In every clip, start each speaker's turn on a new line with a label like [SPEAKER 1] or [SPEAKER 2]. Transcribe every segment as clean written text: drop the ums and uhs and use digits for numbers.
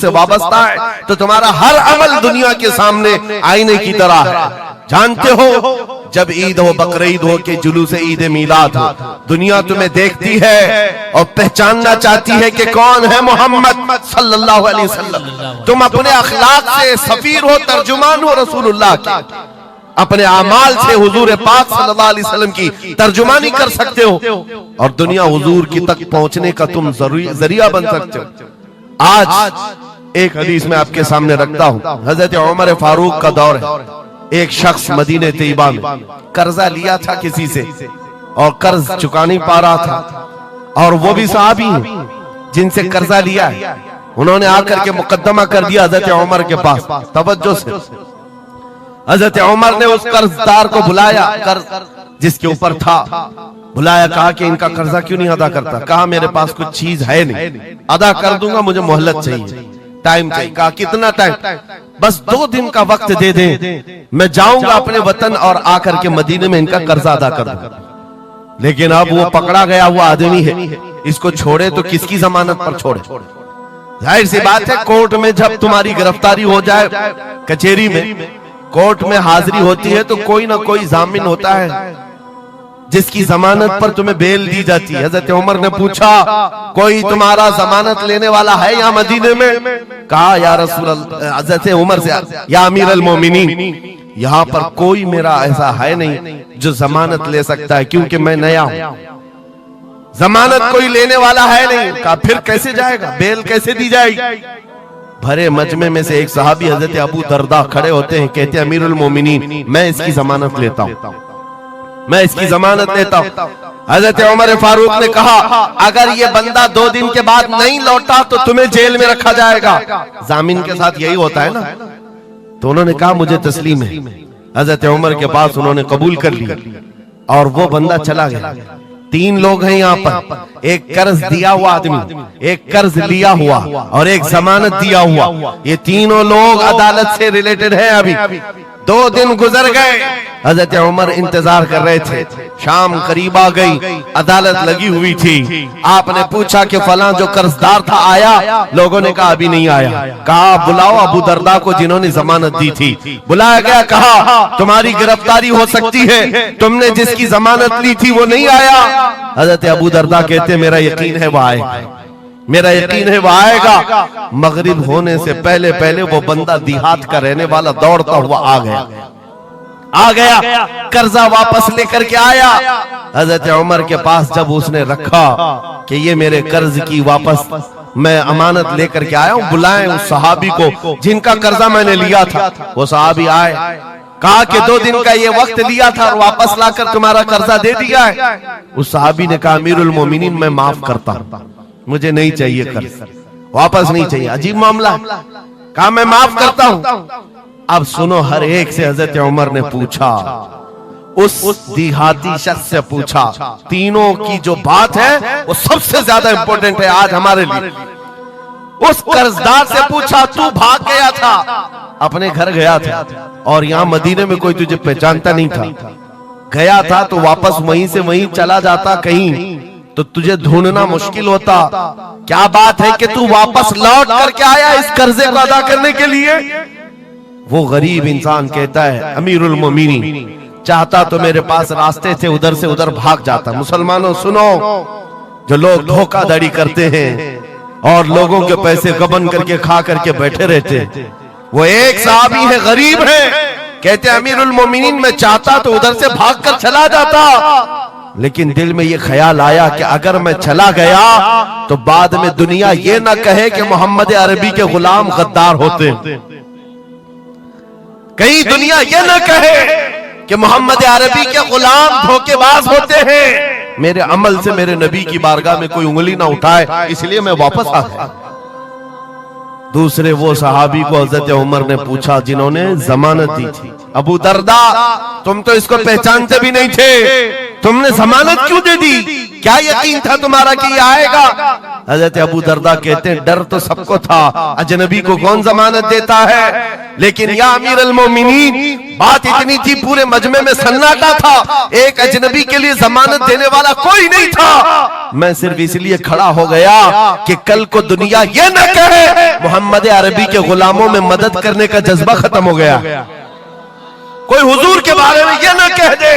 [SPEAKER 1] से वाबस्ता है तो तुम्हारा हर अमल दुनिया के सामने आईने की तरह है। जानते हो जब ईद हो, बकरीद हो के जुलूस ईद मिलाद हो, दुनिया तुम्हें देखती है और पहचानना चाहती है कि कौन है मोहम्मद सल्लल्लाहु अलैहि वसल्लम। तुम अपने अखलाक से सफीर हो, तर्जुमान हो रसूलुल्लाह के, अपने आमाल से हुजूर पाक सल्लल्लाहु अलैहि वसल्लम की तर्जुमानी कर सकते हो और दुनिया हुजूर की तक पहुंचने का तुम जरिया बन सकते हो। आज एक हदीस में आपके सामने रखता हूं। हजरत उमर फारूक का दौर है। एक शख्स मदीने तैयबा में कर्जा लिया था किसी से और कर्ज चुका नहीं पा रहा था, और वो भी सहाबी हैं जिनसे कर्जा लिया है। उन्होंने आकर के मुकद्दमा कर दिया हजरत उमर के पास। तवज्जो से हजरत उमर ने उस कर्जदार को बुलाया, कर्ज जिसके ऊपर था, बुलाया, कहा कि इनका कर्जा क्यों नहीं अदा करता। कहा मेरे पास कुछ चीज है नहीं, अदा कर दूंगा, मुझे मोहलत चाहिए, टाइम चाहिए। कहा कितना टाइम? बस 2 दिन का वक्त दे दें, मैं जाऊंगा अपने वतन और आकर के मदीने में इनका कर्जा अदा कर दूंगा। लेकिन अब वो पकड़ा गया हुआ आदमी है, इसको छोड़े तो किसकी जमानत पर छोड़े? जाहिर सी बात है कोर्ट में जब तुम्हारी गिरफ्तारी हो जाए, कचहरी में कोर्ट में हाजिरी होती है तो कोई ना कोई जामिन होता है जिसकी जमानत पर तुम्हें बेल दी जाती है। हजरत उमर ने पूछा कोई तुम्हारा जमानत लेने वाला है यहाँ मदीने में? कहा या रसूल अल्लाह, हजरत उमर से, या अमीर अल मोमिनीन, यहाँ पर कोई मेरा ऐसा है नहीं जो जमानत ले सकता है, क्योंकि मैं नया हूं, जमानत कोई लेने वाला है नहीं। कहा फिर कैसे जाएगा, बेल कैसे दी जाएगी? भरे मजमे में से एक सहाबी हजरत अबू दरदा खड़े होते हैं, कहते हैं अमीरुल मोमिनीन, मैं इसकी जमानत लेता हूं, मैं इसकी जमानत लेता हूं। हजरत उमर फारूक ने कहा अगर ये बंदा 2 दिन के बाद नहीं लौटा तो तुम्हें जेल में रखा जाएगा। जामिन के साथ यही होता है ना। तो उन्होंने कहा मुझे तस्लीम है। हजरत उमर के पास उन्होंने कबूल कर लिया और वो बंदा चला गया। 3 लोग हैं यहाँ पर, एक कर्ज दिया हुआ आदमी, एक कर्ज लिया हुआ और एक जमानत दिया हुआ। ये तीनों लोग अदालत से रिलेटेड है। अभी 2 दिन गुजर गए, हजरत उमर इंतजार कर रहे थे। शाम करीब आ गई, अदालत लगी हुई थी। आपने पूछा कि फलां जो कर्जदार था आया? लोगों ने कहा अभी नहीं आया। कहा बुलाओ अबू दरदा को जिन्होंने जमानत दी थी। बुलाया गया, कहा तुम्हारी गिरफ्तारी हो सकती है, तुमने जिसकी जमानत ली थी वो नहीं आया। हजरत अबू दरदा कहते मेरा यकीन है वो आएगा, मेरा यकीन है वो आएगा। मगरिब होने से पहले पहले वो बंदा देहात का रहने वाला दौड़ता हुआ आ गया, कर्जा वापस लेकर के आया। हजरत उमर के पास जब उसने रखा कि ये मेरे कर्ज की वापस मैं अमानत लेकर के आया हूं, बुलाएं उस सहाबी को जिनका कर्जा मैंने लिया था। वो सहाबी आए, कहा कि 2 दिन का ये वक्त लिया था और वापस लाकर तुम्हारा कर्जा दे दिया है। उस सहाबी ने कहा अमीरुल मोमिनीन मैं माफ करता हूं, मुझे नहीं चाहिए कर्ज, वापस नहीं चाहिए। अजीब मामला। कहा मैं माफ करता हूं। अब सुनो, हर एक से हजरत उमर ने पूछा, उस देहाती शख्स से पूछा। तीनों की जो बात है वो सबसे ज्यादा इंपॉर्टेंट है आज हमारे लिए। उस कर्जदार से पूछा तू भाग गया था, अपने घर गया था और यहाँ मदीने में कोई तुझे पहचानता नहीं था, गया था तो वापस वहीं से वहीं चला जाता कहीं तो तुझे ढूंढना मुश्किल होता। क्या बात है कि तू वापस लौट करके आया इस कर्जे को अदा करने के लिए? वो गरीब इंसान कहता है अमीरुल मोमिनीन चाहता तो मेरे पास रास्ते थे, उधर से उधर भाग जाता। मुसलमानों सुनो, जो लोग धोखाधड़ी करते हैं और लोगों के पैसे गबन करके खा करके बैठे रहते हैं, वो एक साहबी है, गरीब है, कहते अमीरुल मोमिनीन मैं चाहता तो उधर से भागकर चला जाता, लेकिन दिल में ये ख्याल आया कि अगर मैं चला गया तो बाद में दुनिया ये ना कहे कि मोहम्मद अरबी के गुलाम गद्दार होते, कहीं दुनिया ये ना कहे कि मोहम्मद अरबी के गुलाम धोखेबाज होते हैं। मेरे अमल से मेरे नबी की बारगाह में कोई उंगली ना उठाए, इसलिए मैं वापस आ गया। दूसरे वो सहाबी को हजरत उमर ने पूछा जिन्होंने जमानत दी थी, अबू दरदा तुम तो इसको पहचानते भी नहीं थे, तुमने जमानत क्यों दे दी? क्या यकीन था तुम्हारा कि ये आएगा? हजरत अबू दरदा कहते हैं डर तो सबको था, अजनबी को कौन जमानत देता है, लेकिन या अमीर अल मोमिनीन बात इतनी थी, पूरे मजमे में सन्नाटा था, एक अजनबी के लिए जमानत देने वाला कोई नहीं था। मैं सिर्फ इसलिए खड़ा हो गया कि कल को दुनिया ये न कहे मोहम्मद अरबी के गुलामों में मदद करने का जज्बा खत्म हो गया। कोई हुजूर के बारे में ये न कह दे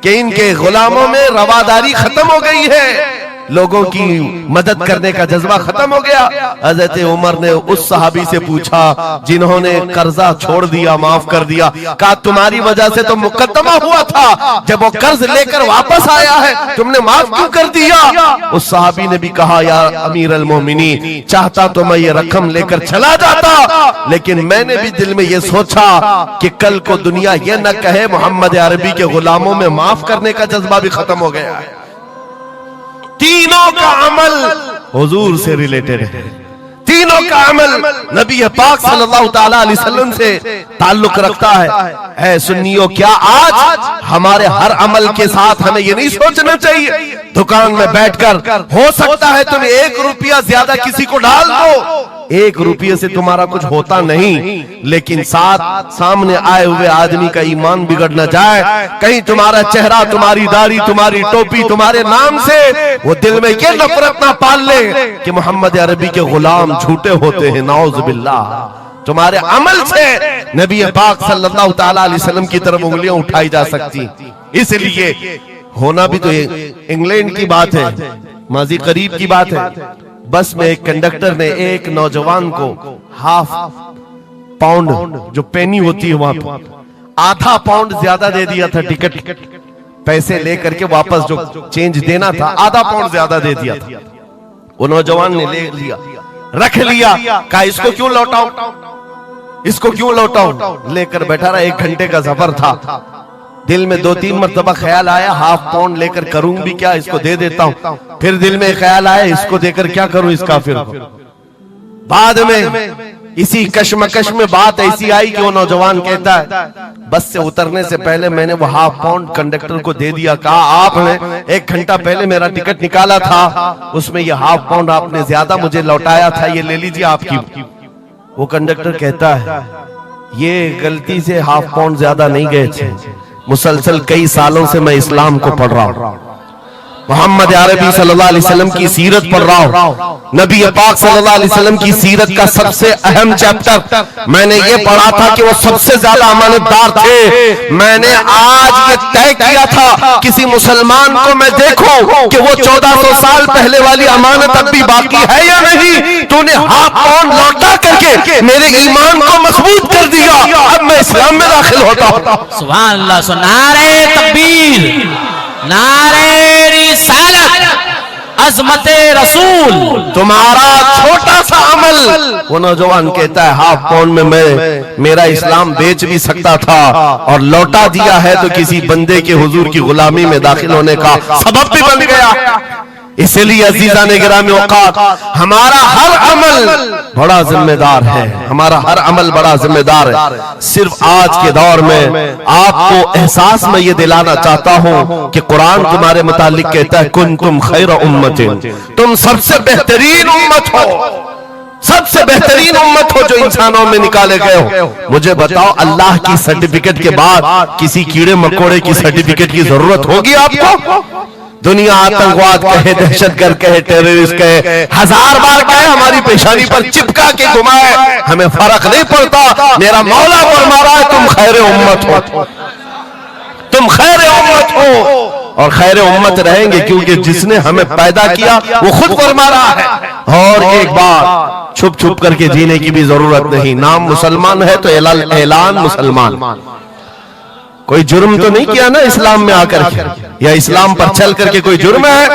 [SPEAKER 1] कि इनके गुलामों में रवादारी खत्म हो गई है, लोगों की मदद करने का जज्बा खत्म हो गया। हजरत उमर ने उस सहाबी से पूछा जिन्होंने कर्जा छोड़ दिया, माफ कर दिया, कहा तुम्हारी वजह से तो मुकदमा हुआ था, जब वो कर्ज लेकर वापस आया है तुमने माफ क्यों कर दिया? उस सहाबी ने भी कहा, या अमीर अल मोमिनीन, चाहता तो मैं ये रकम लेकर चला जाता, लेकिन मैंने भी दिल में ये सोचा कि कल को दुनिया ये न कहे मोहम्मद अरबी के गुलामों में माफ करने का जज्बा भी खत्म हो गया है। तीनों का अमल हुजूर से रिलेटेड है, तीनों का अमल नबी पाक सल्लल्लाहु ताला अलैहि वसल्लम से ताल्लुक रखता है। सुन्नियों, क्या आज हमारे हर अमल के साथ हमें ये नहीं सोचना चाहिए दुकान में बैठकर हो सकता है तुम 1 रुपया ज्यादा किसी को डाल दो, 1 रुपये से तुम्हारा कुछ होता नहीं, लेकिन साथ सामने आए हुए आदमी का ईमान बिगड़ न जाए, कहीं तुम्हारा चेहरा, तुम्हारी दाढ़ी, तुम्हारी टोपी, तुम्हारे नाम से वो दिल में ये नफरत ना पाल ले कि मोहम्मद अरबी के गुलाम झूठे होते हैं, नाउज़ बिल्लाह। तुम्हारे अमल से नबी पाक सल्लल्लाहु ताला अलैहि वसल्लम की तरफ उंगलियां उठाई जा सकती। इसलिए होना भी तो इंग्लैंड की बात है, माजी करीब की बात है, बस में एक कंडक्टर ने एक नौजवान को ½ पाउंड जो पेनी होती है वहां पर ½ पाउंड ज्यादा दे दिया था, टिकट पैसे लेकर के वापस जो चेंज देना था ½ पाउंड ज्यादा दे दिया था। वो नौजवान ने ले लिया, रख लिया, कहा इसको क्यों लौटाऊं, इसको क्यों लौटाऊं, लेकर बैठा रहा। 1 घंटे का सफर था, दिल में 2-3 मरतबा ख्याल आया ½ पाउंड लेकर करूं भी क्या, इसको दे देता हूं। फिर दिल में ख्याल आया इसको देकर क्या करूं इस काफिर को। बाद में इसी कश्मकश में बात ऐसी आई कि वो नौजवान कहता है बस से उतरने से पहले मैंने वो ½ पाउंड कंडक्टर को दे दिया, कहा आपने 1 घंटा पहले मेरा टिकट निकाला था, उसमें ये ½ पाउंड आपने ज्यादा मुझे लौटाया था, ये ले लीजिए आपकी। वो कंडक्टर कहता है ये गलती से ½ पाउंड ज्यादा नहीं गए थे, मुसलसल कई सालों से मैं इस्लाम को पढ़ रहा हूं, मोहम्मद अरबी सल्लल्लाहु अलैहि वसल्लम की सीरत पढ़ रहा हूं, नबी पाक सल्लल्लाहु अलैहि वसल्लम की सीरत का सबसे अहम चैप्टर मैंने ये पढ़ा था कि वो सबसे ज्यादा अमानतदार थे। मैंने आज ये तय किया था किसी मुसलमान को मैं देखूं कि वो 1400 साल पहले वाली अमानत अब भी बाकी है या नहीं, तूने ½ पाउंड लौटा करके मेरे ईमान को मजबूत कर दिया, अब मैं इस्लाम में दाखिल होता हूं।
[SPEAKER 2] सुभान अल्लाह, नारे तकबीर, नारे रिसालत, अज़मते रसूल।
[SPEAKER 1] तुम्हारा छोटा सा अमल, वो नौजवान कहता है ½ पाउंड में मैं मेरा इस्लाम बेच भी सकता था और लौटा दिया है तो किसी बंदे के हुजूर की गुलामी में दाखिल होने का सबब भी बन गया। इसलिए अजीजा ने गिरामी औकात, हमारा हर अमल बड़ा जिम्मेदार है, हमारा हर अमल बड़ा जिम्मेदार है। सिर्फ आज के दौर में आपको एहसास में ये दिलाना चाहता हूं कि कुरान तुम्हारे मुतालिक कहता है कुंतुम खैर उम्मतिन, तुम सबसे बेहतरीन उम्मत हो, सबसे बेहतरीन उम्मत हो जो इंसानों में निकाले गए हो। मुझे बताओ अल्लाह की सर्टिफिकेट के बाद किसी कीड़े मकोड़े की सर्टिफिकेट की जरूरत होगी आपको? दुनिया आतंकवाद कहे, दहशतगर्द कहे, टेररिस्ट कहे, 1000 बार कहे, हमारी पेशानी पर चिपका के घुमाए, हमें फर्क नहीं पड़ता। मेरा मौला फरमा रहा है तुम खैर उम्मत हो, तुम खैर उम्मत हो और खैर उम्मत रहेंगे, क्योंकि जिसने हमें पैदा किया वो खुद फरमा रहा है। और एक बात, छुप छुप करके जीने की भी जरूरत नहीं। नाम मुसलमान है तो ऐलान मुसलमान, कोई जुर्म तो नहीं किया ना इस्लाम में आकर के, या इस्लाम पर चल करके कोई जुर्म है।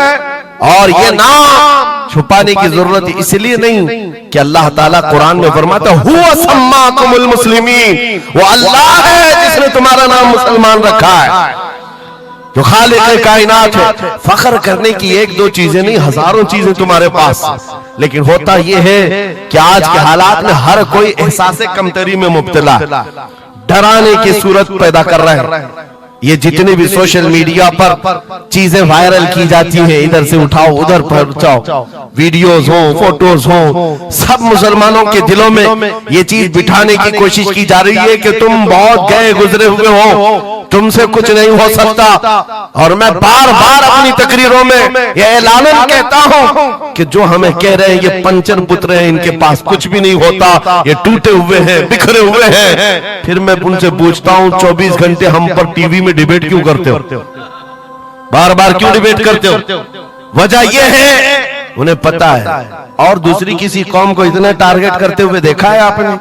[SPEAKER 1] और ये नाम छुपाने की जरूरत इसलिए नहीं कि अल्लाह ताला कुरान में फरमाता हुवा सम्माकुमुल मुस्लिमीन, वो अल्लाह है जिसने तुम्हारा नाम मुसलमान रखा है, जो खालिक कायनात है। फख्र करने की 1-2 चीजें नहीं, हजारों चीजें तुम्हारे पास। लेकिन होता यह है कि आज के हालात में हर कोई एहसास कमतरी में मुब्तला, डराने की सूरत पैदा कर रहे हैं। ये जितने भी सोशल मीडिया पर चीजें वायरल की जाती है, इधर से उठाओ उधर पहुंचाओ, वीडियोस हो, फोटोज हो, सब मुसलमानों के दिलों में ये चीज बिठाने की कोशिश की जा रही है कि तुम बहुत गए गुजरे हुए हो, तुमसे कुछ नहीं हो सकता। और मैं बार बार अपनी तकरीरों में ये ऐलानन कहता हूं कि जो हमें कह रहे हैं ये पंचन पुत्र हैं, इनके पास कुछ भी नहीं होता, ये टूटे हुए हैं, बिखरे हुए हैं, फिर मैं उनसे पूछता हूं 24 घंटे हम पर टीवी में डिबेट क्यों करते हो, बार बार क्यों डिबेट करते हो? वजह यह है उन्हें पता है। और दूसरी किसी कौम को इतना टारगेट करते हुए देखा है आपने?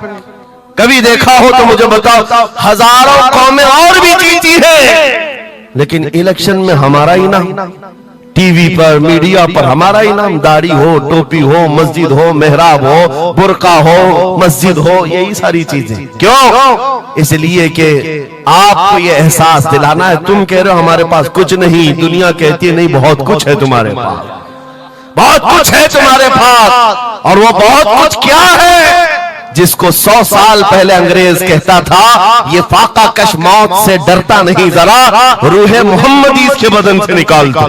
[SPEAKER 1] कभी देखा हो तो मुझे बताओ। हजारों कौमें और भी जीती है, लेकिन इलेक्शन में हमारा ही नाम, टीवी पर मीडिया पर हमारा ही नाम, दाढ़ी हो, टोपी हो, मस्जिद हो, मेहराब हो, बुर्का हो, मस्जिद हो, यही सारी चीजें। क्यों? इसलिए कि आपको ये एहसास दिलाना है। तुम कह रहे हो हमारे पास कुछ नहीं, दुनिया कहती है नहीं बहुत कुछ है तुम्हारे पास, बहुत कुछ है तुम्हारे पास। और वो बहुत कुछ क्या है जिसको 100 साल पहले अंग्रेज कहता था ये फाका कश मौत से डरता नहीं, जरा रूहे मोहम्मदी इसके बदन से निकालता।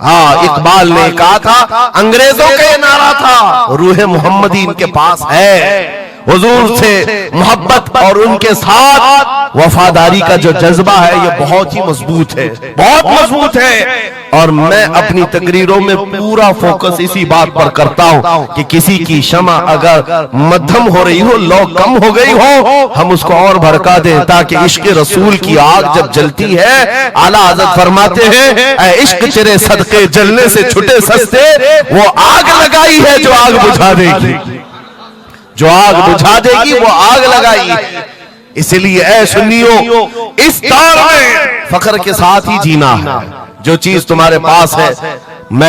[SPEAKER 1] हाँ, इकबाल ने कहा था, अंग्रेजों का ये नारा था, रूहे मोहम्मदी इनके पास है। हुजूर से मोहब्बत और उनके साथ वफादारी का जो जज्बा है ये बहुत ही मजबूत है, बहुत मजबूत है। और मैं अपनी तकरीरों में पूरा फोकस इसी बात पर करता हूं कि किसी की शमा अगर मध्यम हो रही हो, लौ कम हो गई हो, हम उसको और भड़का दें, ताकि इश्क रसूल की आग जब जलती है, आला हज़रत फरमाते हैं, ऐ इश्क तेरे सदके जलने से छुटे सस्ते, वो आग लगाई है जो आग बुझा देगी, जो आग बुझा देगी वो आग लगाई। इसलिए ऐ सुन्नियों, इस दौर में फख्र के साथ ही जीना है। जो चीज तुम्हारे पास है